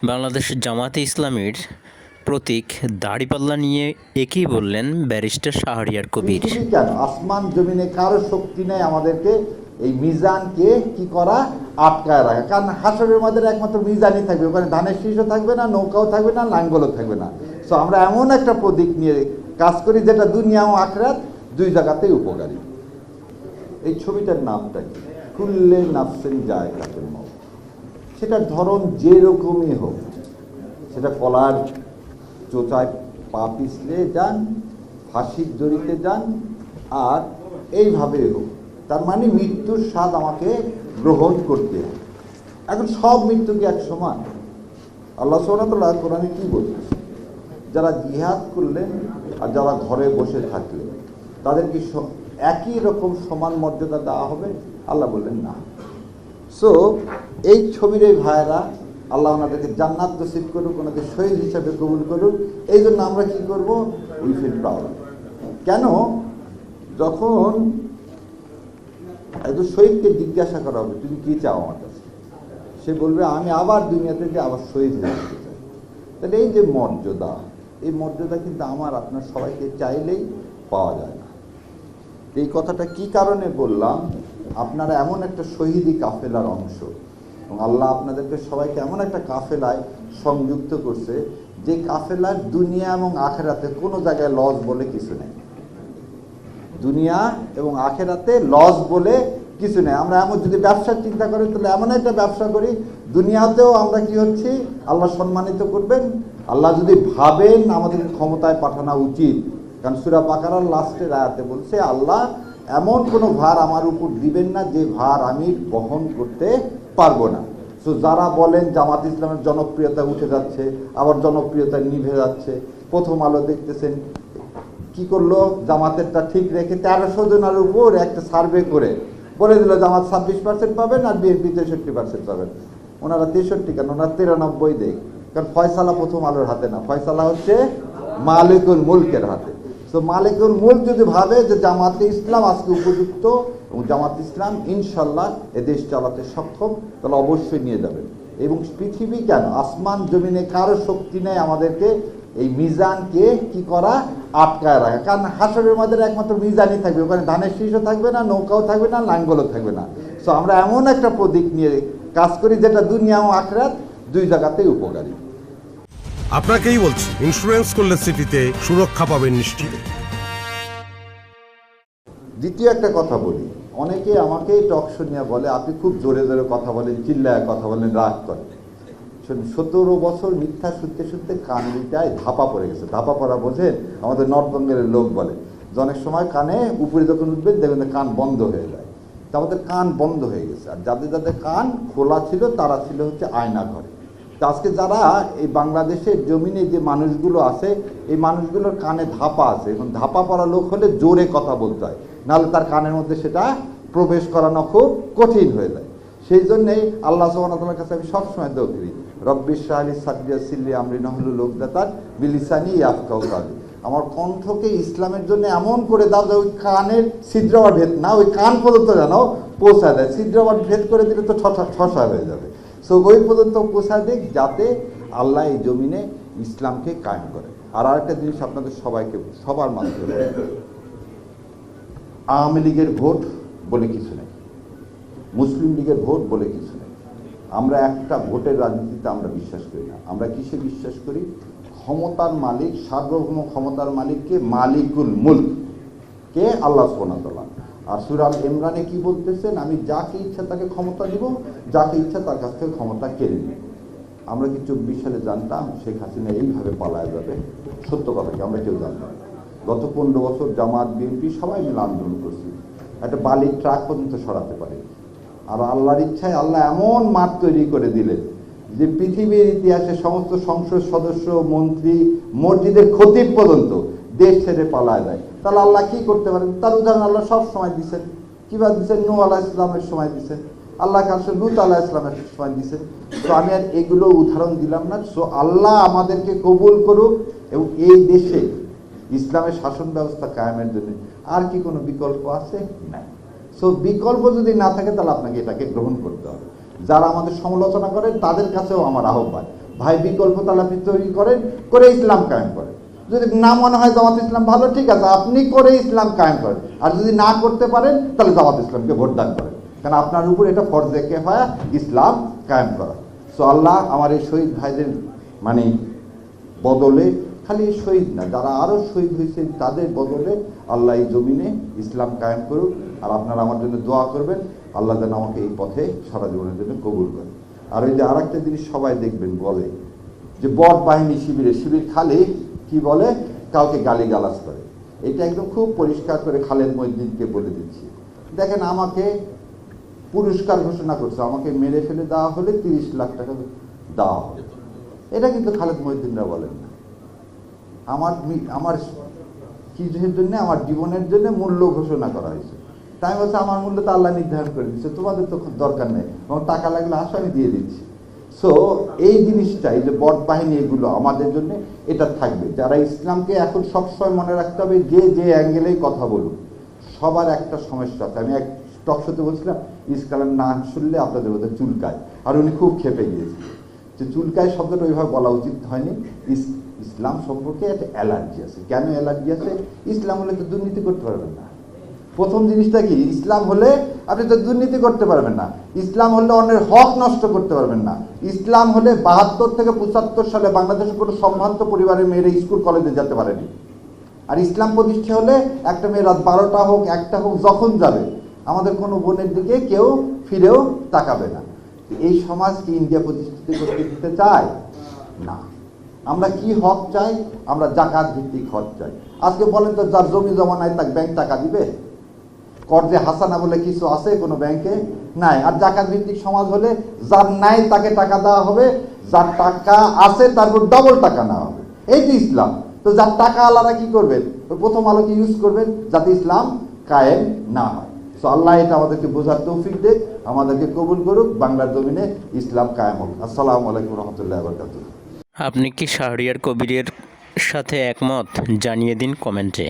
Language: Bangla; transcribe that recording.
বাংলাদেশ জামায়াতে ইসলামীর প্রতীক দাড়িপাল্লা নিয়ে একই বললেন ব্যারিস্টার শাহরিয়ার কবির। পৃথিবী কেন, আসমান জমিনে কারো শক্তি নেই আমাদেরকে এই মিজানকে কি করা, আটকায় রাখা। কারণ হাসরের মধ্যে একমাত্র মিজানই থাকবে, ওখানে ধানের শীষও থাকবে না, নৌকাও থাকবে না, লাঙ্গলও থাকবে না। সো আমরা এমন একটা প্রতীক নিয়ে কাজ করি যেটা দুনিয়া ও আখিরাত দুই জায়গাতেই উপকারী। এই ছবিটার নামটা কি? কুল্লে নাফসিন যায়কাতুল মউত। সেটার ধরন যেরকমই হোক, সেটা কলার চোচায় পা পিছলে যান, ফাঁসির দড়িতে যান, আর এইভাবে হোক, তার মানে মৃত্যুর স্বাদ আমাকে গ্রহণ করতে হবে। এখন সব মৃত্যু কি এক সমান? আল্লাহ সুবহানাহু ওয়া তাআলা কোরআনে কি বলতেছে? যারা জিহাদ করলেন আর যারা ঘরে বসে থাকলেন তাদের কি একই রকম সমান মর্যাদা দেওয়া হবে? আল্লাহ বললেন না। সো এই ছবির এই ভাইয়েরা, আল্লাহ ওনাদেরকে জান্নাত নসিব করুক, ওনাদের শহীদ হিসাবে কবুল করুক। এই জন্য আমরা কি করব? We feel proud. কেন? যখন একজন শহীদকে জিজ্ঞাসা করা হবে তুমি কি চাও আমার কাছে, সে বলবে আমি আবার দুনিয়াতে যে আবার শহীদ হয়ে যেতে চাই। তাহলে এই যে মর্যাদা, এই মর্যাদা কিন্তু আমার আপনার সবাইকে চাইলেই পাওয়া যায় না। এই কথাটা কি কারণে বললাম? আপনারা এমন একটা শহীদি কাফেলার অংশ, এবং আল্লাহ আপনাদেরকে সবাইকে এমন একটা কাফেলায় সংযুক্ত করছে যে কাফেলার দুনিয়া এবং আখেরাতে কোনো জায়গায় লস বলে কিছু নেই। দুনিয়া এবং আখেরাতে লস বলে কিছু নেই। আমরা এমন যদি ব্যবসার চিন্তা করি তাহলে এমন একটা ব্যবসা করি দুনিয়াতেও আমরা কি হচ্ছি, আল্লাহ সম্মানিত করবেন। আল্লাহ যদি ভাবেন আমাদের ক্ষমতায় পাঠানো উচিত, কারণ সূরা বাকারার লাস্টের আয়াতে বলছে আল্লাহ এমন কোনো ভার আমার উপর দিবেন না যে ভার আমি বহন করতে পারবো না। তো যারা বলেন জামাত ইসলামের জনপ্রিয়তা উঠে যাচ্ছে, আবার জনপ্রিয়তা নিভে যাচ্ছে, প্রথম আলো দেখতেছেন কি করলো, জামাতেরটা ঠিক রেখে 1300 জনের উপর একটা সার্ভে করে বলে দিল জামাত 26% পাবেন আর বিএনপি 63% পাবেন। ওনারা 63 কেন, ওনারা 93 দেয়। কারণ ফয়সালা প্রথম আলোর হাতে না, ফয়সালা হচ্ছে মালিকুল মুলকের হাতে। তো মালিকুল মুলক যদি ভাবে যে জামাতে ইসলাম আজকে উপযুক্ত এবং জামাত ইসলাম ইনশাল্লাহ এ দেশ চালাতে সক্ষম, তাহলে অবশ্যই নিয়ে যাবেন। এবং পৃথিবী কেন, আসমান জমিনে কারো শক্তি নেই আমাদেরকে এই মিজানকে কি করা, আটকায় রাখা। কারণ হাসরের মধ্যে একমাত্র মিজানই থাকবে, ওখানে ধানের শীষও থাকবে না, নৌকাও থাকবে না, লাঙ্গলও থাকবে না। সো আমরা এমন একটা প্রতীক নিয়ে কাজ করি যেটা দুনিয়া ও আখিরাত দুই জায়গাতেই উপকারী। আপনাকেই বলছি, ইন্স্যুরেন্স করলে সিটিতে সুরক্ষা পাবেন নিশ্চিত। দ্বিতীয় একটা কথা বলি, অনেকে আমাকে টকশো নিয়ে বলে আপনি খুব জোরে জোরে কথা বলেন, চিল্লায় কথা বলেন, রাগ করেন। 17 বছর মিথ্যা শুনতে শুনতে কান দুইটায় ধাপা পড়ে গেছে। ধাপা পড়া বোঝেন? আমাদের নর্থ বেঙ্গলের লোক বলে যে অনেক সময় কানে উপরে যখন উঠবেন দেখবেন কান বন্ধ হয়ে যায়। তা আমাদের কান বন্ধ হয়ে গেছে। আর যাদের যাদের কান খোলা ছিল তারা ছিল হচ্ছে আয়না ঘরে। তা আজকে যারা এই বাংলাদেশের জমিনে যে মানুষগুলো আছে, এই মানুষগুলোর কানে ধাপা আছে, এবং ধাপা পড়া লোক হলে জোরে কথা বলতে হয়, নাহলে তার কানের মধ্যে সেটা প্রবেশ করানো খুব কঠিন হয়ে যায়। সেই জন্যেই আল্লাহ সুবহানাহু ওয়া তাআলার কাছে আমি সবসময় দোয়া করি, রব্বি ইশরাহ লি সাদরি ওয়াসসির লি আমরি ওয়াহলুল উকদাতান মিন লিসানি ইয়াফকাহু কাওলি। আমার কণ্ঠকে ইসলামের জন্য এমন করে দাও যে ওই কানের ছিদ্রবার ভেদ না, ওই কান পর্যন্ত যেন পৌঁছায় দেয়। ছিদ্রবার ভেদ করে দিলে তো ছসা হয়ে যাবে। সো ওই পর্যন্ত পৌঁছায় দেখ যাতে আল্লাহ এই জমিনে ইসলামকে কায়েম করে। আর আরেকটা জিনিস আপনাদের সবাইকে সবার মাধ্যমে, আওয়ামী লীগের ভোট বলে কিছু নেই, মুসলিম লীগের ভোট বলে কিছু নেই। আমরা একটা ভোটের রাজনীতিতে আমরা বিশ্বাস করি না। আমরা কিসে বিশ্বাস করি? ক্ষমতার মালিক, সার্বভৌম ক্ষমতার মালিককে মালিকুল মুলক কে আল্লাহ সুবহানাহু ওয়া তাআলা। আর সূরা ইমরানে কি বলতেছেন? আমি যাকে ইচ্ছা তাকে ক্ষমতা দিব, যাকে ইচ্ছা তার কাছ থেকে ক্ষমতা কেড়ে নিব। আমরা কি 24 সালে জানতাম শেখ হাসিনা এইভাবে পালায় যাবে? সত্য কথা কি আমরা কেউ জানতাম? গত 15 বছর জামাত বিএনপি সবাই মিলে আন্দোলন করছি, একটা বালির ট্রাক পর্যন্ত সরাতে পারে। আর আল্লাহর ইচ্ছায় আল্লাহ এমন মাঠ তৈরি করে দিলেন যে পৃথিবীর ইতিহাসে সমস্ত সংসদ সদস্য, মন্ত্রী, মসজিদের খতিব পর্যন্ত দেশ ছেড়ে পালায় যায়। তাহলে আল্লাহ কি করতে পারেন? তার উদাহরণ আল্লাহ সব সময় দিচ্ছেন। কিভাবে দিচ্ছেন? নূহ আলাইহিস সালামের সময় দিচ্ছেন, আল্লাহ কাছে লূত আলাইহিস সালামের সময় দিচ্ছেন। তো আমি আর এগুলো উদাহরণ দিলাম না। সো আল্লাহ আমাদেরকে কবুল করুক, এবং এই দেশে ইসলামের শাসন ব্যবস্থা কায়েমের জন্য আর কি কোনো বিকল্প আছে? নাই। সো বিকল্প যদি না থাকে তাহলে আপনাকে এটাকে গ্রহণ করতে হবে। যারা আমাদের সমালোচনা করেন তাদের কাছেও আমার আহ্বান, ভাই বিকল্প তাহলে আপনি তৈরি করেন, করে ইসলাম কায়েম করেন। যদি না মনে হয় জামাত ইসলাম ভালো, ঠিক আছে, আপনি করে ইসলাম কায়েম করেন। আর যদি না করতে পারেন তাহলে জামাত ইসলামকে ভোটদান করেন, কারণ আপনার উপর এটা ফরজে কিফায়া ইসলাম কায়েম করা। সো আল্লাহ আমার এই শহীদ ভাইদের মানে বদলে, খালি শহীদ না, যারা আরও শহীদ হয়েছে তাদের বদলে আল্লাহ এই জমিনে ইসলাম কায়েম করুক। আর আপনারা আমার জন্য দোয়া করবেন, আল্লাহ যেন আমাকে এই পথে সারা জীবনের জন্য কবুল করেন। আর ওই যে আর একটা জিনিস সবাই দেখবেন বলে যে বট বাহিনী শিবির খালি কি বলে, কাউকে গালিগালাজ করে। এটা একদম খুব পরিষ্কার করে খালেদ মহিউদ্দিনকে বলে দিচ্ছি। দেখেন, আমাকে পুরস্কার ঘোষণা করছে, আমাকে মেরে ফেলে দেওয়া হলে 30 লাখ টাকা দেওয়া হবে। এটা কিন্তু খালেদ মহিউদ্দিনরা বলেন না। আমার কিছুর জন্য, আমার জীবনের জন্য মূল্য ঘোষণা করা হয়েছে। তাই বলছে আমার মূল্য তো আল্লাহ নির্ধারণ করে দিচ্ছে, তোমাদের তো দরকার নেই, এবং টাকা লাগলে আসো আমি দিয়ে দিচ্ছি। সো এই জিনিসটা, এই যে বট বাহিনী, এগুলো আমাদের জন্য এটা থাকবে। যারা ইসলামকে এখন সবসময় মনে রাখতে হবে, যে অ্যাঙ্গেলেই কথা বলুন, সবার একটা সমস্যা আছে। আমি এক টক শোতে বলছিলাম, ইসলামের নাম শুনলে আপনাদের মধ্যে চুলকায়, আর উনি খুব খেপে গিয়েছে যে চুলকায় শব্দটা ওইভাবে বলা উচিত হয়নি। ইসলাম সম্পর্কে একটা অ্যালার্জি আছে। কেন অ্যালার্জি আছে? ইসলাম হলে তো দুর্নীতি করতে পারবেন না। প্রথম জিনিসটা কি, ইসলাম হলে আপনি তো দুর্নীতি করতে পারবেন না। ইসলাম হলে অন্যের হক নষ্ট করতে পারবেন না। ইসলাম হলে 72 থেকে 75 সালে বাংলাদেশে কোনো সম্ভ্রান্ত পরিবারের মেয়েরা স্কুল কলেজে যেতে পারেনি। আর ইসলাম প্রতিষ্ঠা হলে একটা মেয়ে রাত 12টা হোক, 1টা হোক, যখন যাবে, আমাদের কোনো বোনের দিকে কেউ ফিরেও তাকাবে না। এই সমাজ কি ইন্ডিয়া প্রতিষ্ঠিত করতে দিতে চায়? না। আমরা কি হক চাই? আমরা জাকাত ভিত্তিক হক চাই। আজকে বলেন তো, যার জমি জমা নাই তাকে ব্যাংক টাকা দিবে? কর্জে হাসানা বলে কিছু আছে কোনো ব্যাংকে? নাই। আর জাকাত ভিত্তিক সমাজ হলে যার নাই তাকে টাকা দেওয়া হবে, যার টাকা আছে তারপর ডবল টাকা নেওয়া হবে। এই যে ইসলাম। তো যার টাকা আলাদা কি করবেন? প্রথম আলোকে ইউজ করবেন যাতে ইসলাম কায়েম না হয়। সো আল্লাহ এটা আমাদেরকে বোঝার তৌফিক দেখ, আমাদেরকে কবুল করুক, বাংলার জমিনে ইসলাম কায়েম হোক। আসসালামু আলাইকুম রহমতুল্লাহ বরকাতুহ। আপনি কি শাহরিয়ার কবিরের সাথে একমত? জানিয়ে দিন কমেন্টে।